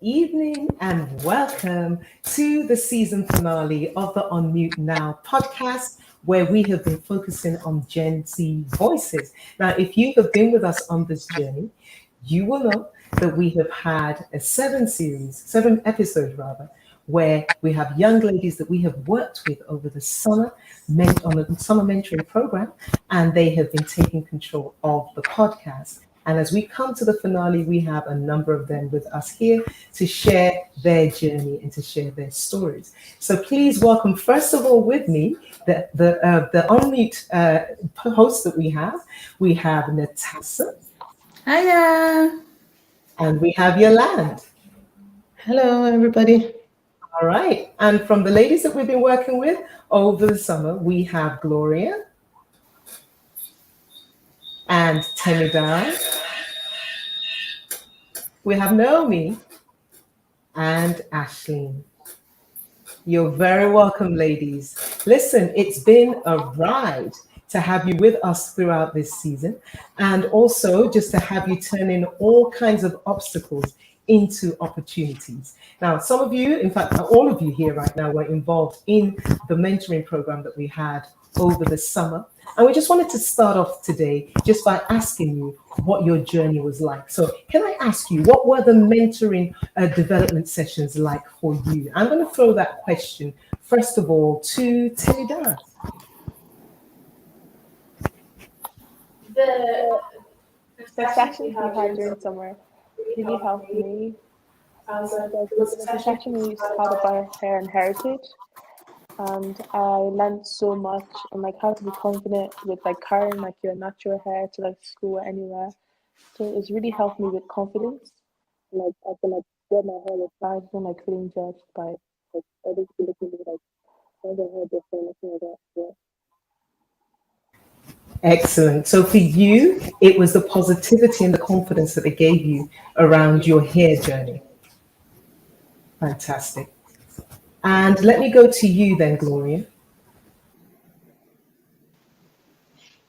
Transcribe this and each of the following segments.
evening, and welcome to the season finale of the Unmute Now podcast, where we have been focusing on Gen Z voices. Now, if you have been with us on this journey, you will know that we have had a seven episodes rather, where we have young ladies that we have worked with over the summer on a summer mentoring program, and they have been taking control of the podcast. And as we come to the finale, we have a number of them with us here to share their journey and to share their stories. So please welcome, first of all, with me, the Unmute host that we have. We have Natasha. Hiya. And we have Yolande. Hello, everybody. All right. And from the ladies that we've been working with over the summer, we have Gloria and Temida. We have Naomi and Ashleen. You're very welcome, ladies. Listen, it's been a ride to have you with us throughout this season, and also just to have you turn in all kinds of obstacles into opportunities. Now, some of you, in fact, all of you here right now were involved in the mentoring program that we had over the summer. And we just wanted to start off today just by asking you what your journey was like. So can I ask you, what were the mentoring development sessions like for you? I'm going to throw that question, first of all, to Temida. The sessions we had during summer really helped me. There was a session we used to have about hair and heritage, and I learned so much on like how to be confident with like carrying like your natural hair to like school or anywhere. So it's really helped me with confidence. Like I can like wear my hair with bags and like feeling judged by like others looking at me like why their hair different, looking like that. Yeah. Excellent. So for you, it was the positivity and the confidence that it gave you around your hair journey. Fantastic. And let me go to you then, Gloria.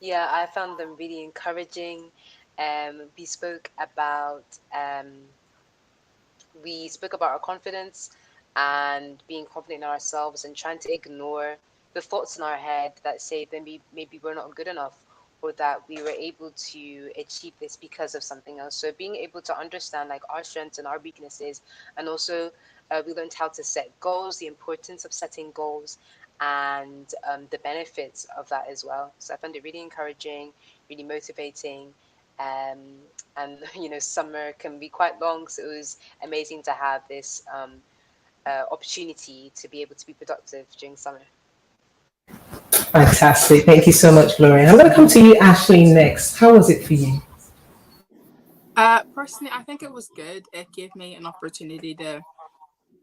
Yeah, I found them really encouraging. We spoke about our confidence and being confident in ourselves and trying to ignore the thoughts in our head that say that maybe we're not good enough or that we were able to achieve this because of something else. So being able to understand like our strengths and our weaknesses, and also we learned how to set goals, the importance of setting goals, and the benefits of that as well. So I found it really encouraging, really motivating. And summer can be quite long, so it was amazing to have this opportunity to be able to be productive during summer. Fantastic. Thank you so much, Gloria. I'm going to come to you, Ashley, next. How was it for you? Personally, I think it was good. It gave me an opportunity to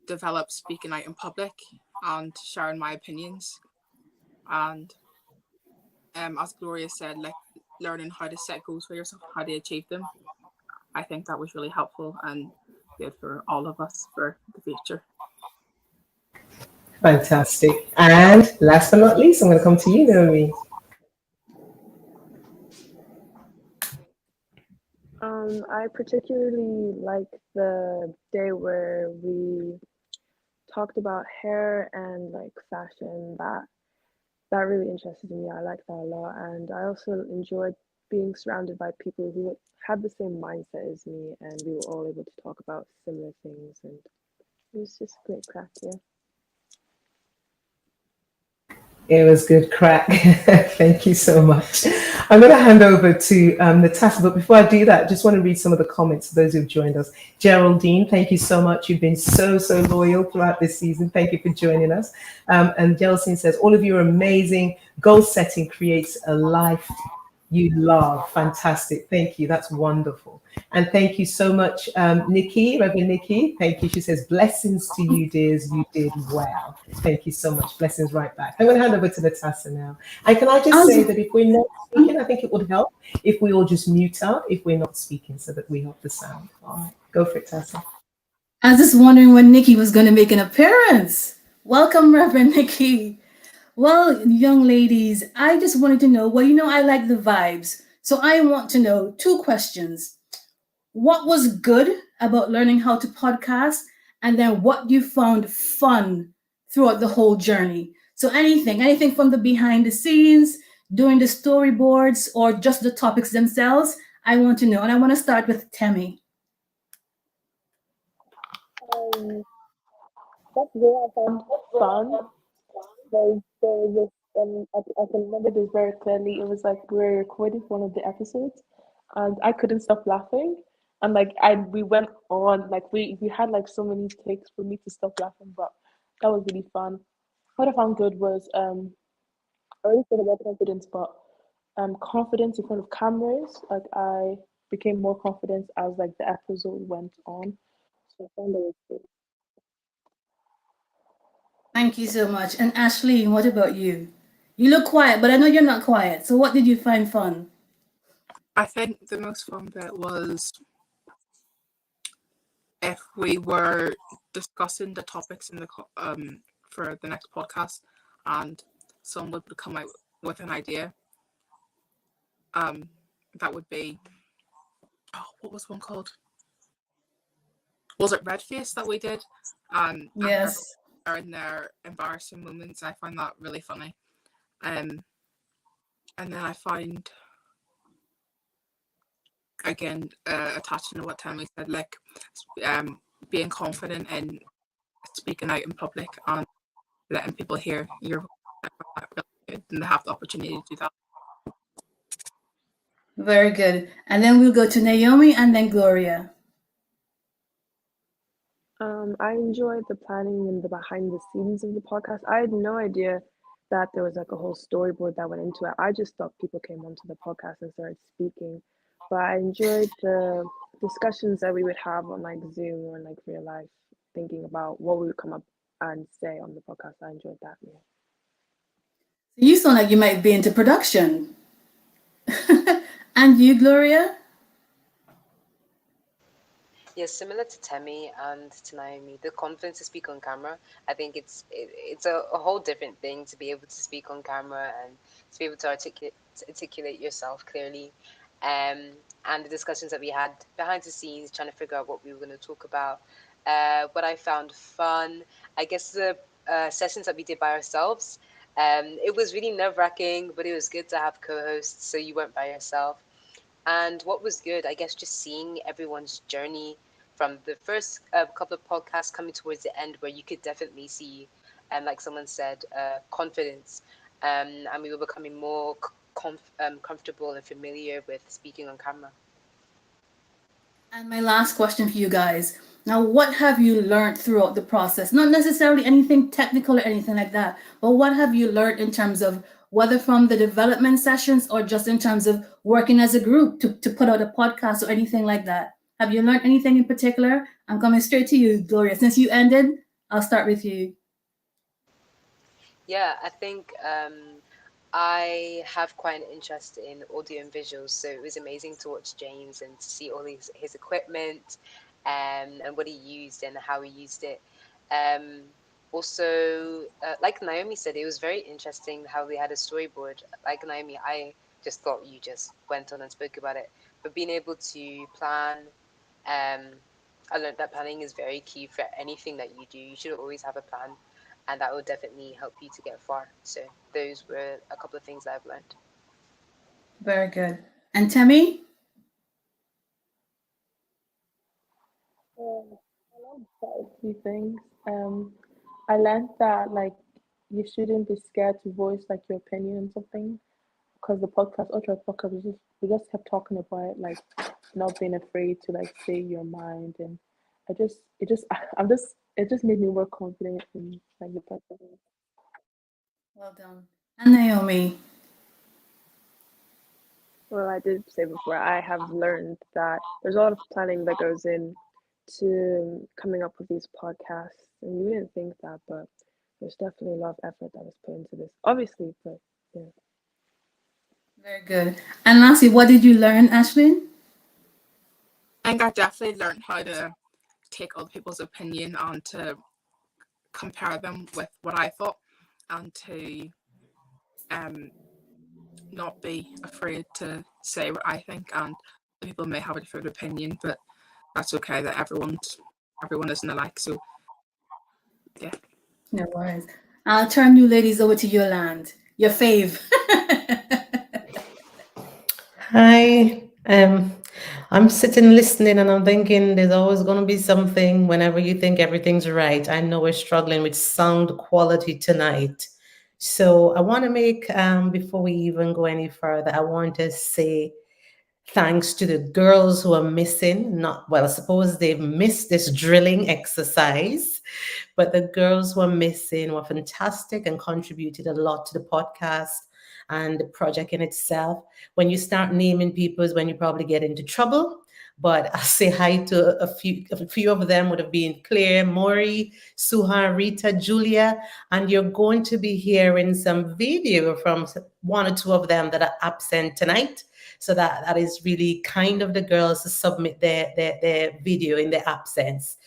develop speaking out in public and sharing my opinions. And as Gloria said, like learning how to set goals for yourself, how to achieve them. I think that was really helpful and good for all of us for the future. Fantastic. And last but not least, I'm going to come to you, Naomi. I particularly like the day where we talked about hair and like fashion. That really interested me. I like that a lot, and I also enjoyed being surrounded by people who had the same mindset as me, and we were all able to talk about similar things, and it was just great crack. Yeah. It was good crack. Thank you so much. I'm going to hand over to Natasha, but before I do that, I just want to read some of the comments for those who've joined us. Geraldine, thank you so much. You've been so loyal throughout this season. Thank you for joining us. And Geraldine says, all of you are amazing. Goal setting creates a life you love. Fantastic. Thank you. That's wonderful. And thank you so much, Nikki, Reverend Nikki. Thank you. She says, blessings to you, dears. You did well. Thank you so much. Blessings right back. I'm going to hand over to Natasha now. And can I just say that if we're not speaking, I think it would help if we all just mute out if we're not speaking so that we have the sound. All right. Go for it, Tassa. I was just wondering when Nikki was going to make an appearance. Welcome, Reverend Nikki. Well, young ladies, I just wanted to know, I like the vibes. So I want to know 2 questions. what was good about learning how to podcast, and then what you found fun throughout the whole journey. So anything from the behind the scenes, doing the storyboards, or just the topics themselves. I want to know, and I want to start with Temi. Um, that's where I found fun. There was this, I can remember this very clearly. It was like we were recording one of the episodes, and I couldn't stop laughing. And like we went on like we had like so many takes for me to stop laughing, but that was really fun. What I found good was I already said about confidence, but confidence in front of cameras. Like I became more confident as like the episode went on. So I found that was good. Thank you so much. And Ashley, what about you? You look quiet, but I know you're not quiet. So what did you find fun? I think the most fun bit was if we were discussing the topics in the for the next podcast, and someone would come out with an idea. That would be, what was one called? Was it Red Face that we did? And Yes. are in their embarrassing moments. I find that really funny. And then I find, again, attaching to what Tammy said, like being confident in speaking out in public and letting people hear your voice. I find that really good, and they have the opportunity to do that. Very good. And then we'll go to Naomi and then Gloria. I enjoyed the planning and the behind the scenes of the podcast. I had no idea that there was like a whole storyboard that went into it. I just thought people came onto the podcast and started speaking. But I enjoyed the discussions that we would have on like Zoom or in like real life, thinking about what we would come up and say on the podcast. I enjoyed that. Yeah. You sound like you might be into production. And you, Gloria? Yes, similar to Temi and to Naomi, the confidence to speak on camera. I think it's a whole different thing to be able to speak on camera and to be able to articulate yourself clearly. And the discussions that we had behind the scenes, trying to figure out what we were going to talk about. What I found fun, I guess the sessions that we did by ourselves. It was really nerve-wracking, but it was good to have co-hosts, so you weren't by yourself. And what was good, I guess, just seeing everyone's journey from the first couple of podcasts coming towards the end, where you could definitely see, like someone said, confidence. And we were becoming more comfortable and familiar with speaking on camera. And my last question for you guys. Now, what have you learned throughout the process? Not necessarily anything technical or anything like that, but what have you learned in terms of whether from the development sessions or just in terms of working as a group to put out a podcast or anything like that? Have you learned anything in particular? I'm coming straight to you, Gloria. Since you ended, I'll start with you. Yeah, I think I have quite an interest in audio and visuals, so it was amazing to watch James and to see all his equipment and what he used and how he used it. Um, Also, like Naomi said, it was very interesting how they had a storyboard. Like Naomi, I just thought you just went on and spoke about it, but being able to plan, um, I learned that planning is very key for anything that you do. You should always have a plan, and that will definitely help you to get far. So those were a couple of things that I've learned. Very good. And Temi? I learned quite a few things. I learned that like you shouldn't be scared to voice like your opinion on something because the podcast, ultra podcast, we just kept talking about it, like not being afraid to like say your mind, and I'm just it just made me more confident in like the podcast. Well done. And Naomi? Well, I did say before, I have learned that there's a lot of planning that goes in to coming up with these podcasts. And you wouldn't think that, but there's definitely a lot of effort that was put into this. Obviously, but yeah. Very good. And lastly, what did you learn, Ashley? I think I definitely learned how to take other people's opinion and to compare them with what I thought, and to not be afraid to say what I think. And people may have a different opinion, but that's okay that everyone isn't alike. So yeah. No worries. I'll turn you ladies over to Yolande, your fave. Hi. I'm sitting listening and I'm thinking there's always going to be something whenever you think everything's right. I know we're struggling with sound quality tonight. So I want to make, before we even go any further, I want to say thanks to the girls who are missing. Not, well, I suppose they've missed this drilling exercise, but the girls who are missing were fantastic and contributed a lot to the podcast and the project in itself. When you start naming people is when you probably get into trouble. But I'll say hi to a few of them would have been Claire, Maury, Suha, Rita, Julia, and you're going to be hearing some video from one or two of them that are absent tonight. So that is really kind of the girls to submit their video in their absence.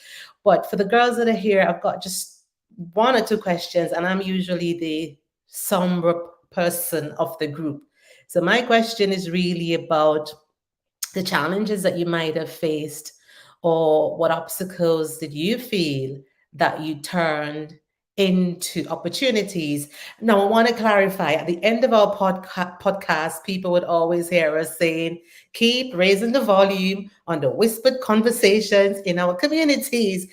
But for the girls that are here, I've got just one or two questions, and I'm usually the somber person of the group. So my question is really about the challenges that you might have faced, or what obstacles did you feel that you turned into opportunities. Now, I want to clarify at the end of our podcast, people would always hear us saying, keep raising the volume on the whispered conversations in our communities.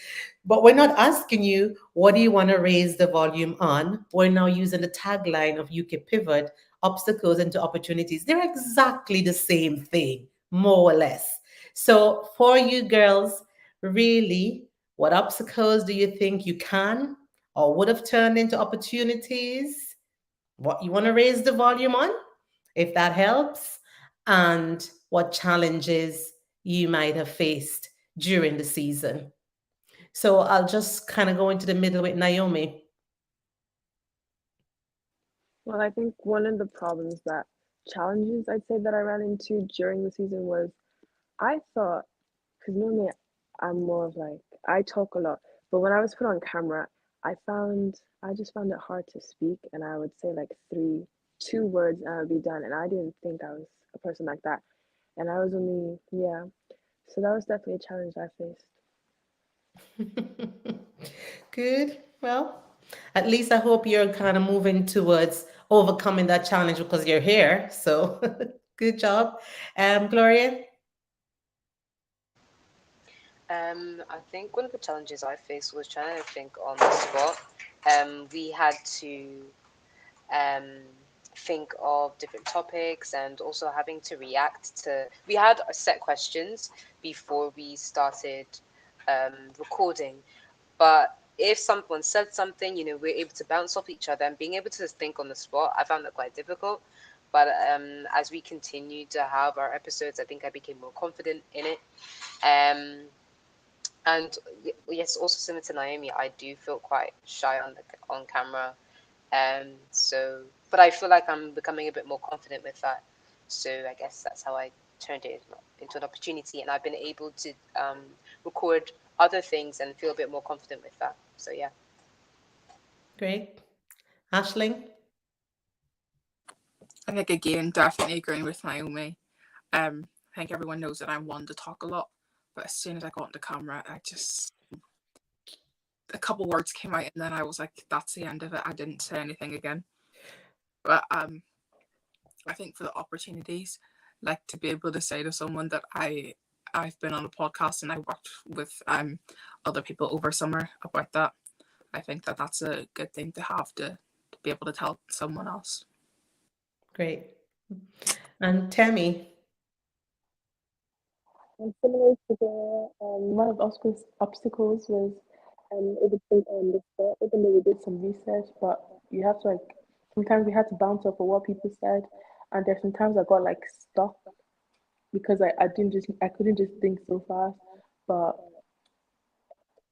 But we're not asking you, what do you want to raise the volume on? We're now using the tagline of UKPivot, obstacles into opportunities. They're exactly the same thing, more or less. So for you girls, really, what obstacles do you think you can or would have turned into opportunities? What you want to raise the volume on, if that helps, and what challenges you might have faced during the season. So I'll just kind of go into the middle with Naomi. Well, I think one of the challenges I'd say that I ran into during the season was I thought, because normally I'm more of like, I talk a lot, but when I was put on camera, I just found it hard to speak, and I would say like two words and I would be done, and I didn't think I was a person like that, and I was only, yeah, so that was definitely a challenge I faced. Good. Well, at least I hope you're kind of moving towards overcoming that challenge because you're here. So good job. Gloria? I think one of the challenges I faced was trying to think on the spot. We had to um, think of different topics and also having to react to. We had set questions before we started recording, but if someone said something, we're able to bounce off each other, and being able to think on the spot, I found that quite difficult. But as we continued to have our episodes, I think I became more confident in it. And yes, also similar to Naomi, I do feel quite shy on camera. So, but I feel like I'm becoming a bit more confident with that. So I guess that's how I turned it into an opportunity, and I've been able to record other things and feel a bit more confident with that. So yeah. Great. Ashling? I think again, definitely agreeing with Naomi. I think everyone knows that I'm one to talk a lot, but as soon as I got into camera, a couple words came out, and then I was like, that's the end of it. I didn't say anything again. But I think for the opportunities, like to be able to say to someone that I've been on a podcast and I worked with other people over summer about that. I think that that's a good thing to have to be able to tell someone else. Great. And Tammy? And similar to the one of the obstacles was it would take on the spot, even though we did some research, but you have to like sometimes we had to bounce off of what people said, and there's sometimes I got like stuck because I couldn't just think so fast. But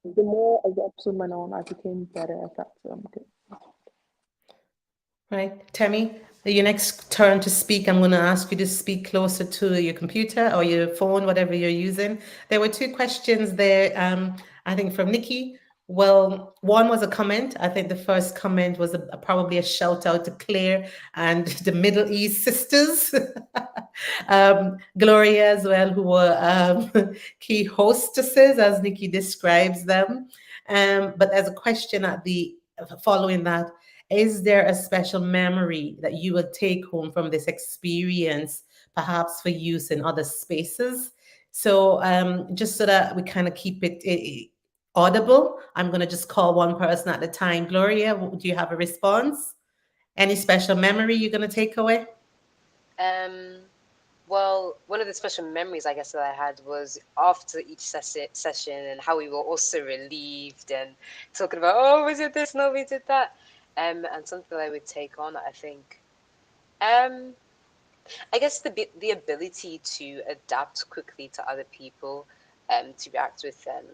the more as the episode went on, I became better at that. So I'm good. Right. Tammy, your next turn to speak, I'm going to ask you to speak closer to your computer or your phone, whatever you're using. There were two questions there, I think from Nikki. Well, one was a comment. I think the first comment was probably a shout out to Claire and the Middle East sisters, Gloria as well, who were key hostesses, as Nikki describes them. But as a question at the following that, is there a special memory that you will take home from this experience, perhaps for use in other spaces? So just so that we kind of keep it audible, I'm going to just call one person at a time. Gloria, do you have a response? Any special memory you're going to take away? Well, one of the special memories, I guess, that I had was after each session and how we were also relieved and talking about, oh, we did this, no, we did that. And something that I would take on, I think, I guess the ability to adapt quickly to other people, to react with them,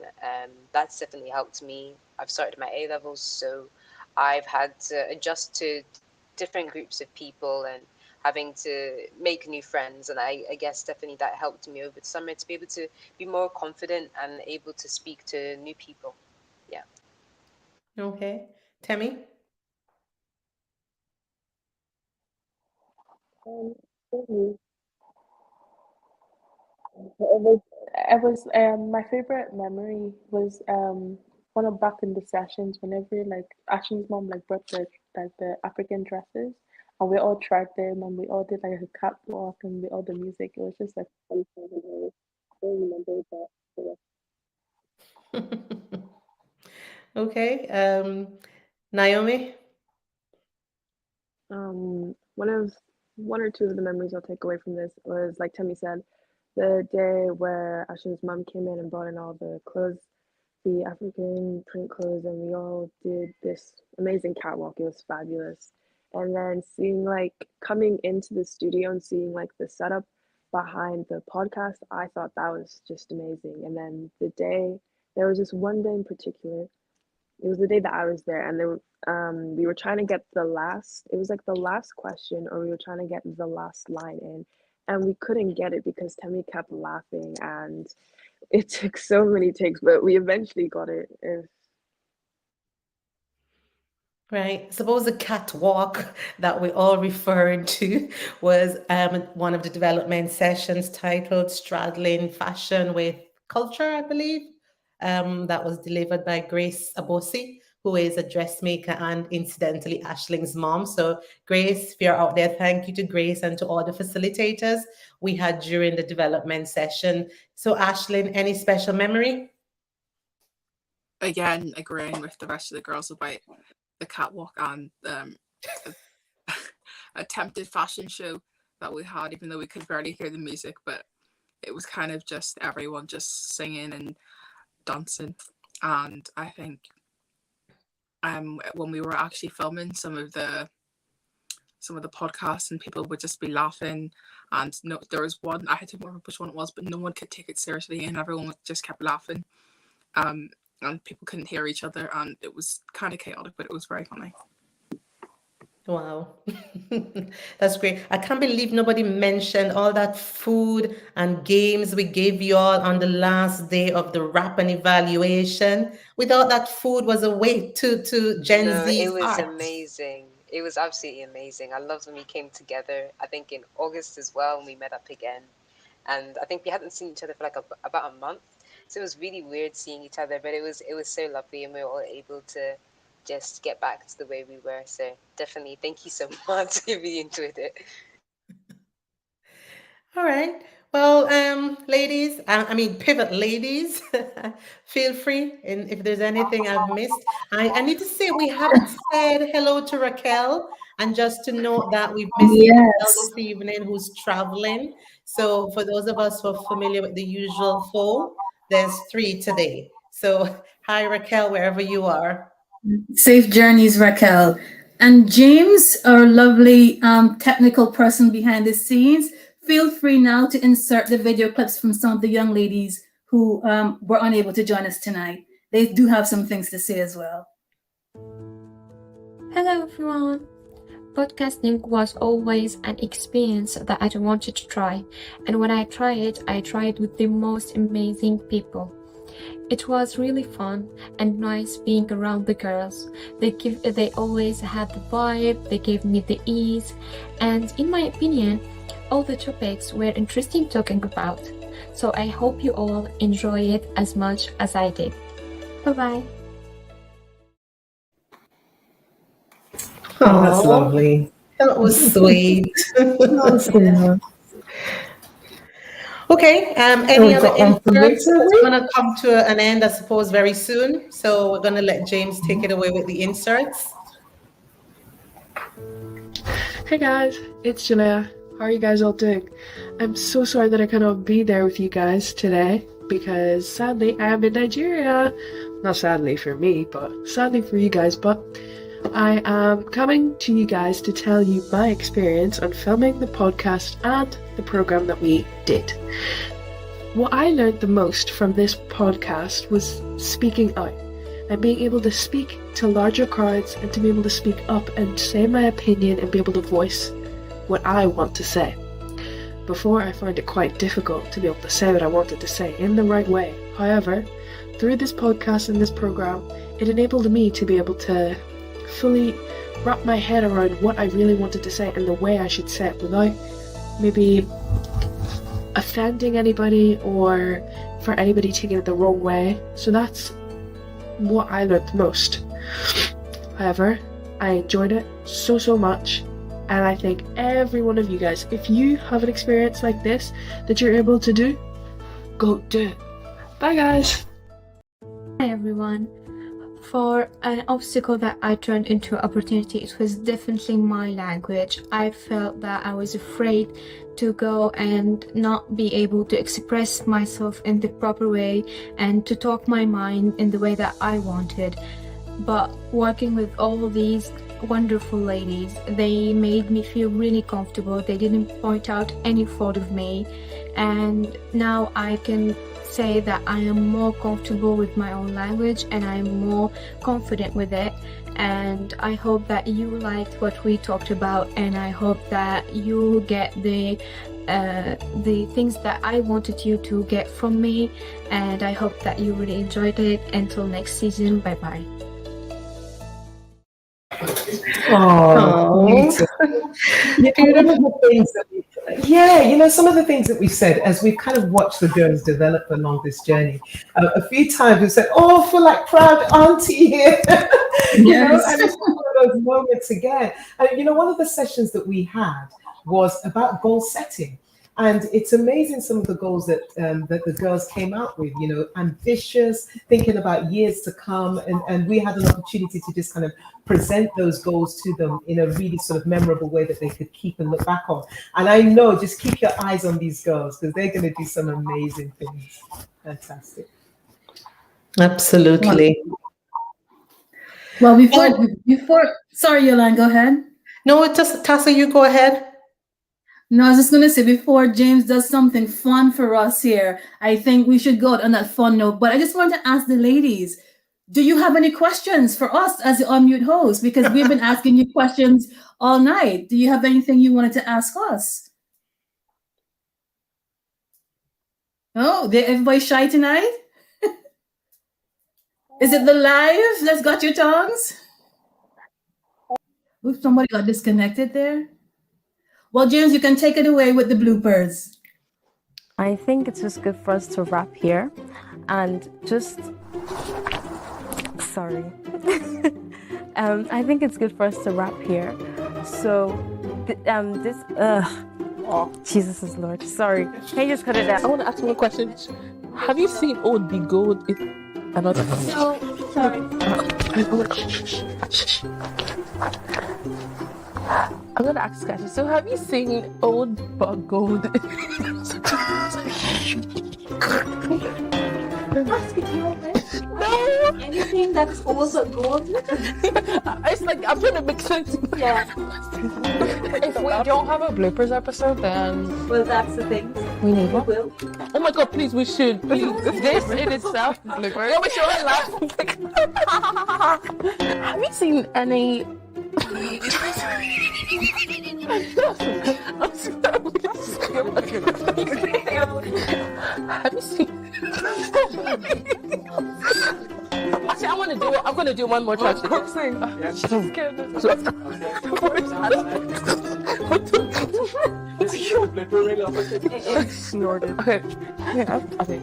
that's definitely helped me. I've started my A levels, so I've had to adjust to different groups of people and having to make new friends. And I guess definitely that helped me over the summer to be able to be more confident and able to speak to new people. Yeah. Okay. Tammy? For me, it was my favorite memory was one of back in the sessions whenever like Ashley's mom like brought the African dresses and we all tried them and we all did like a catwalk and we all the music. It was just like fun thing to I don't remember that. Okay. Naomi? One or two of the memories I'll take away from this was like Temmie said, the day where Ashley's mom came in and brought in all the clothes, the African print clothes, and we all did this amazing catwalk. It was fabulous. And then seeing like coming into the studio and seeing like the setup behind the podcast, I thought that was just amazing. And then there was this one day in particular, it was the day that I was there, and we were trying to get it was like the last question, or we were trying to get the last line in, and we couldn't get it because Temmie kept laughing, and it took so many takes, but we eventually got it. Right. Suppose the catwalk that we all referred to was one of the development sessions titled Straddling Fashion with Culture, I believe. That was delivered by Grace Abosi, who is a dressmaker and incidentally Ashling's mom. So, Grace, if you're out there, thank you to Grace and to all the facilitators we had during the development session. So, Ashling, any special memory? Again, agreeing with the rest of the girls about the catwalk and attempted fashion show that we had, even though we could barely hear the music, but it was kind of just everyone just singing and dancing. And I think when we were actually filming some of the podcasts and people would just be laughing, and no, there was one, I had to remember which one it was, but no one could take it seriously and everyone just kept laughing, and people couldn't hear each other, and it was kind of chaotic, but it was very funny. Wow, that's great. I can't believe nobody mentioned all that food and games we gave you all on the last day of the wrap and evaluation. We thought that food was a way to Gen No, it Z's was heart. amazing. It was absolutely amazing. I loved when we came together, I think in August as well, and we met up again. And I think we hadn't seen each other for like about a month. So it was really weird seeing each other, but it was so lovely, and we were all able to just get back to the way we were. So definitely, thank you so much. I really enjoyed it. All right. Well, ladies, I mean, pivot ladies, feel free. And if there's anything I've missed, I need to say we haven't said hello to Raquel. And just to note that we've missed Raquel Yes. this evening, who's traveling. So for those of us who are familiar with the usual four, there's three today. So hi, Raquel, wherever you are. Safe journeys, Raquel. And James, our lovely technical person behind the scenes, feel free now to insert the video clips from some of the young ladies who were unable to join us tonight. They do have some things to say as well. Hello everyone! Podcasting was always an experience that I wanted to try, and when I tried it with the most amazing people. It was really fun and nice being around the girls. They always had the vibe, they gave me the ease, and in my opinion, all the topics were interesting talking about. So I hope you all enjoy it as much as I did. Bye-bye. Oh, that's lovely. That was sweet. Okay, any other inserts? It's going to come to an end, I suppose, very soon. So we're going to let James take it away with the inserts. Hey guys, it's Julia. How are you guys all doing? I'm so sorry that I cannot be there with you guys today because sadly I am in Nigeria. Not sadly for me, but sadly for you guys. But I am coming to you guys to tell you my experience on filming the podcast and the program that we did. What I learned the most from this podcast was speaking out and being able to speak to larger crowds and to be able to speak up and say my opinion and be able to voice what I want to say. Before, I found it quite difficult to be able to say what I wanted to say in the right way. However, through this podcast and this program, it enabled me to be able to fully wrap my head around what I really wanted to say and the way I should say it without maybe offending anybody or for anybody taking it the wrong way. So that's what I learned the most. However, I enjoyed it so much, and I think every one of you guys, if you have an experience like this that you're able to do, go do it. Bye guys. Hi everyone. For an obstacle that I turned into an opportunity, it was definitely my language. I felt that I was afraid to go and not be able to express myself in the proper way and to talk my mind in the way that I wanted. But working with all these wonderful ladies, they made me feel really comfortable. They didn't point out any fault of me, and now I can say that I am more comfortable with my own language and I'm more confident with it. And I hope that you liked what we talked about, and I hope that you get the things that I wanted you to get from me, and I hope that you really enjoyed it. Until next season, bye bye. Oh, some of the things that we've said as we've kind of watched the girls develop along this journey. A few times we've said, "Oh, I feel like proud auntie here," and it's one of those moments again. And one of the sessions that we had was about goal setting. And it's amazing some of the goals that the girls came out with, ambitious, thinking about years to come. And we had an opportunity to just kind of present those goals to them in a really sort of memorable way that they could keep and look back on. And I know, just keep your eyes on these girls because they're going to do some amazing things. Fantastic. Absolutely. Well, before, sorry, Yolanda, go ahead. No, just Tassa, you go ahead. No, I was just going to say, before James does something fun for us here, I think we should go on that fun note. But I just want to ask the ladies, do you have any questions for us as the Unmute host? Because we've been asking you questions all night. Do you have anything you wanted to ask us? Oh, everybody's shy tonight? Is it the live that's got your tongues? Oops, somebody got disconnected there. Well, James, you can take it away with the bloopers. I think it's just good for us to wrap here and just, sorry. I think it's good for us to wrap here. So, oh, Jesus is Lord. Sorry. Can you just cut it out? I want to ask one question. Have you seen Old Be Gold? Another. No, sorry. I'm gonna ask Kashi. So have you seen Old But Gold? No. Anything that's also gold. It's like I'm trying to make sense. Yeah. If we don't have a bloopers episode, then Well, that's the thing. we need one. Will. Oh my god, please, we should. Please. This in itself is bloopers. Yeah, we should all laugh. Have you seen any? I'm sorry. Have you seen? Actually, I want to do it. I'm going to do one more time. Sing. It snorted. Okay. Yeah. Okay.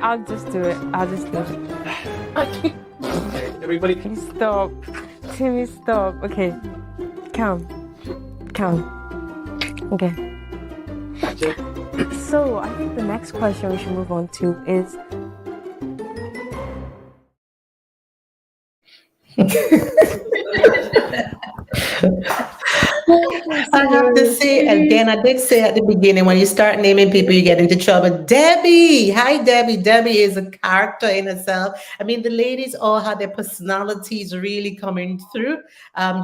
I'll just do it. Okay, everybody. Stop. Timmy, stop. Okay. Count. Okay. So I think the next question we should move on to is I have to say again, I did say at the beginning, when you start naming people, you get into trouble. Debbie, hi Debbie. Debbie is a character in herself. I mean, the ladies all had their personalities really coming through.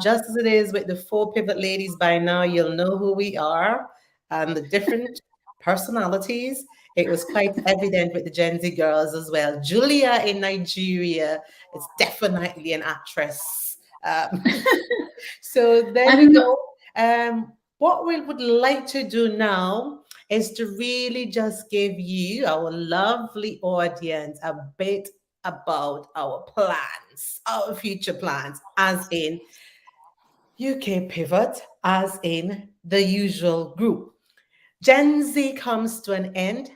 Just as it is with the 4 pivot ladies, by now you'll know who we are and the different personalities. It was quite evident with the Gen Z girls as well. Julia in Nigeria is definitely an actress. So there you go. What we would like to do now is to really just give you, our lovely audience, a bit about our plans, our future plans, as in UKPivot, as in the usual group. Gen Z comes to an end,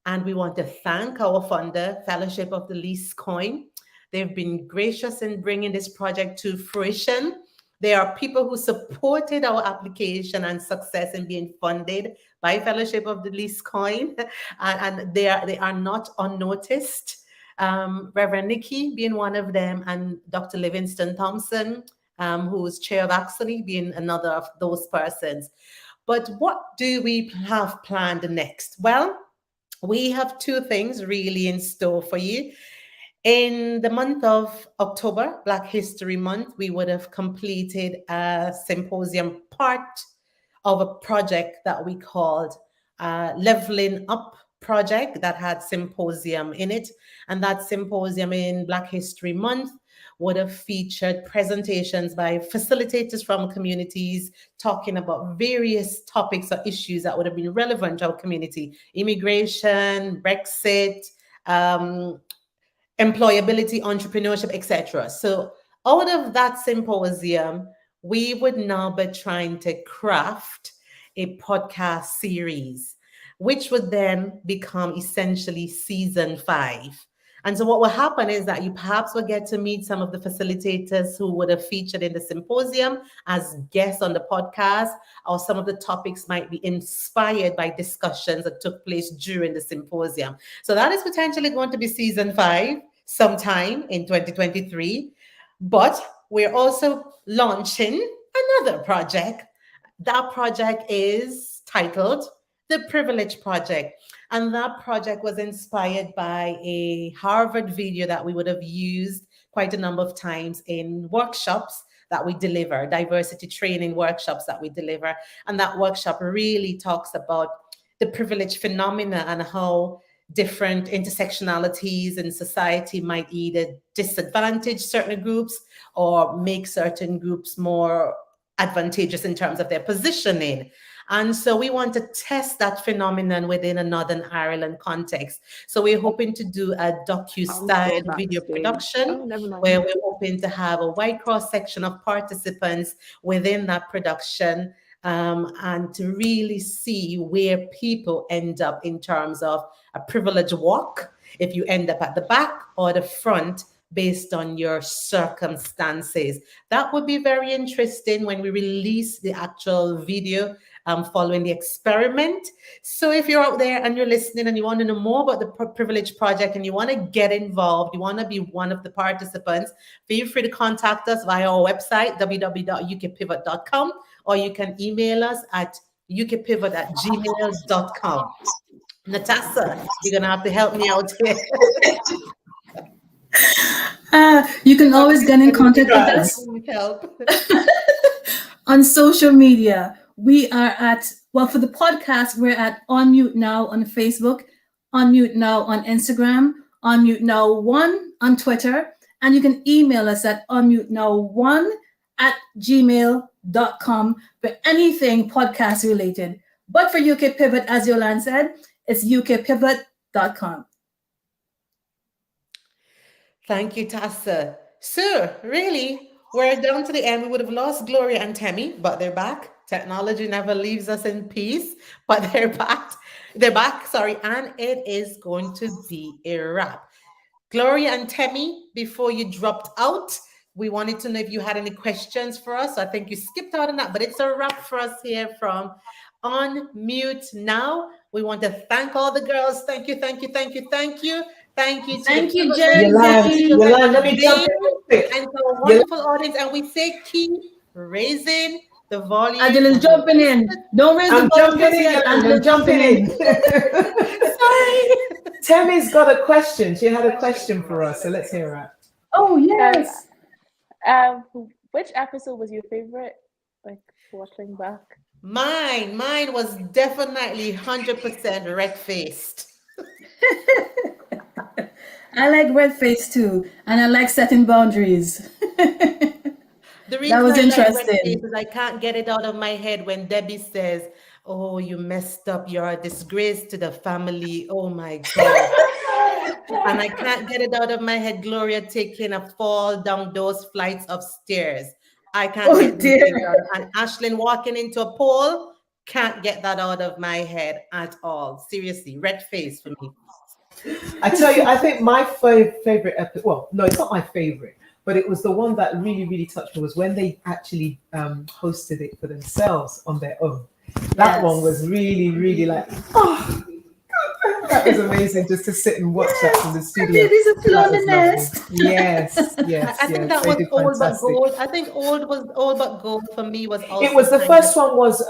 and we want to thank our funder, Fellowship of the Least Coin. They've been gracious in bringing this project to fruition. There are people who supported our application and success in being funded by Fellowship of the Least Coin, and they are not unnoticed. Reverend Nikki being one of them, and Dr. Livingston Thompson, who is chair of Axony, being another of those persons. But what do we have planned next? Well, we have 2 things really in store for you. In the month of October, Black History Month, we would have completed a symposium part of a project that we called Leveling Up Project that had symposium in it. And that symposium in Black History Month would have featured presentations by facilitators from communities talking about various topics or issues that would have been relevant to our community: immigration, Brexit, employability, entrepreneurship, etc. So out of that symposium, we would now be trying to craft a podcast series, which would then become essentially season 5. And so what will happen is that you perhaps will get to meet some of the facilitators who would have featured in the symposium as guests on the podcast, or some of the topics might be inspired by discussions that took place during the symposium. So that is potentially going to be season 5 sometime in 2023. But we're also launching another project. That project is titled The Privilege Project. And that project was inspired by a Harvard video that we would have used quite a number of times in workshops that we deliver, diversity training workshops that we deliver. And that workshop really talks about the privilege phenomena and how different intersectionalities in society might either disadvantage certain groups or make certain groups more advantageous in terms of their positioning. And so we want to test that phenomenon within a Northern Ireland context. So we're hoping to do a docu-style video production where we're hoping to have a wide cross-section of participants within that production, and to really see where people end up in terms of a privilege walk, if you end up at the back or the front, based on your circumstances. That would be very interesting when we release the actual video following the experiment. So if you're out there and you're listening and you want to know more about the Privilege Project and you want to get involved, you want to be one of the participants, feel free to contact us via our website, www.ukpivot.com, or you can email us at ukpivot@gmail.com. Natasha, you're going to have to help me out here. You can always get in contact with us on social media. We are at, well, for the podcast, we're at Unmute Now on Facebook, Unmute Now on Instagram, Unmute Now 1 on Twitter, and you can email us at unmutenow1@gmail.com for anything podcast related. But for UKPivot, as Yolande said, It's UKPivot.com. Thank you, Tassa. So, really, we're down to the end. We would have lost Gloria and Temi, but they're back. Technology never leaves us in peace, but they're back. They're back, sorry, and it is going to be a wrap. Gloria and Temi, before you dropped out, we wanted to know if you had any questions for us. I think you skipped out on that, but it's a wrap for us here from Unmute Now. We want to thank all the girls. Thank you, thank you, thank you, thank you. Thank you to Thank the you, Pivot Gen ladies, Yolanda, Z. Yolanda, let me jump in real quick. and to our wonderful audience. And we say keep raising the volume. Angela's jumping in. Don't raise I'm the volume. jumping in, Yolanda. I'm Angela's jumping in. Sorry. Temi's got a question. She had a question for us, so let's hear her. Oh, yes. Which episode was your favorite? Like watching back. Mine was definitely 100% red-faced. I like red face too, and I like setting boundaries. The reason That was I like red interesting. face is I can't get it out of my head when Debbie says, "Oh, you messed up. You're a disgrace to the family. Oh my God." And I can't get it out of my head, Gloria taking a fall down those flights of stairs. I can't get those things out. And Ashlyn walking into a pole, can't get that out of my head at all. Seriously, red face for me. I tell you, I think my favorite episode, well, no, it's not my favorite, but it was the one that really, really touched me was when they actually hosted it for themselves on their own. That one was really, really like, oh, God, that was amazing just to sit and watch that from the studio. Babies are That in the was nest. lovely. Yes, yes, I think yes. that They was did All But fantastic. Gold. I think All But Gold for me was also. It was the kind first of- one was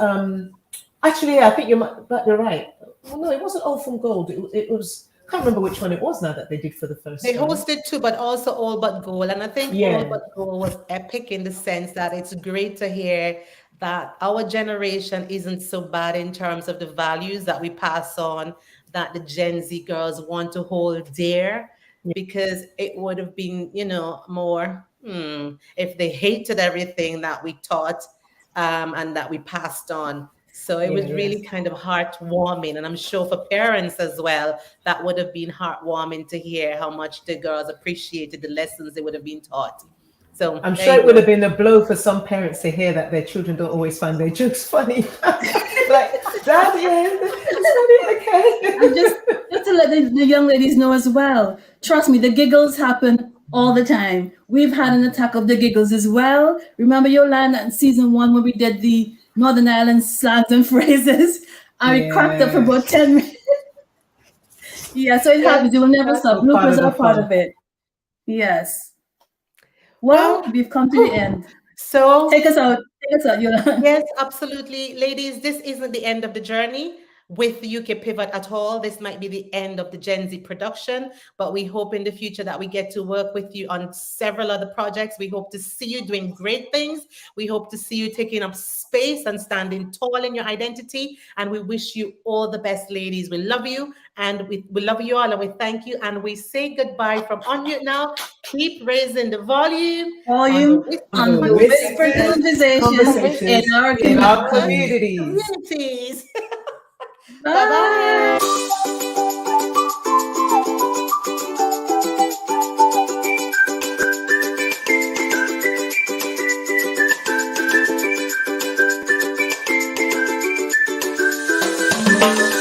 actually, yeah, I think you're right. Well, no, it wasn't All from Gold. It was. I can't remember which one it was now that they did for the first They time. hosted two, but also All But Gold. And I think Yeah. All But Gold was epic in the sense that it's great to hear that our generation isn't so bad in terms of the values that we pass on, that the Gen Z girls want to hold dear, because it would have been, more if they hated everything that we taught and that we passed on. So it was really kind of heartwarming. And I'm sure for parents as well, that would have been heartwarming to hear how much the girls appreciated the lessons they would have been taught. So I'm sure it would have been a blow for some parents to hear that their children don't always find their jokes funny. Like, Daddy, it's funny, okay. And just to let the young ladies know as well, trust me, the giggles happen all the time. We've had an attack of the giggles as well. Remember Yolanda in season 1 when we did the Northern Ireland slangs and phrases? And we cracked up for about 10 minutes. Yeah, so it happens. You will never stop. Bloopers are part of it. Yes. Well, we've come to the end. So take us out. Take us out, Yolanda. Yes, absolutely. Ladies, this isn't the end of the journey with the UK Pivot at all. This might be the end of the Gen Z production, but we hope in the future that we get to work with you on several other projects. We hope to see you doing great things. We hope to see you taking up space and standing tall in your identity. And we wish you all the best, ladies. We love you, and we love you all, and we thank you. And we say goodbye from Unmute Now. Keep raising the volume on the whispered conversations in our communities. Bye. Bye.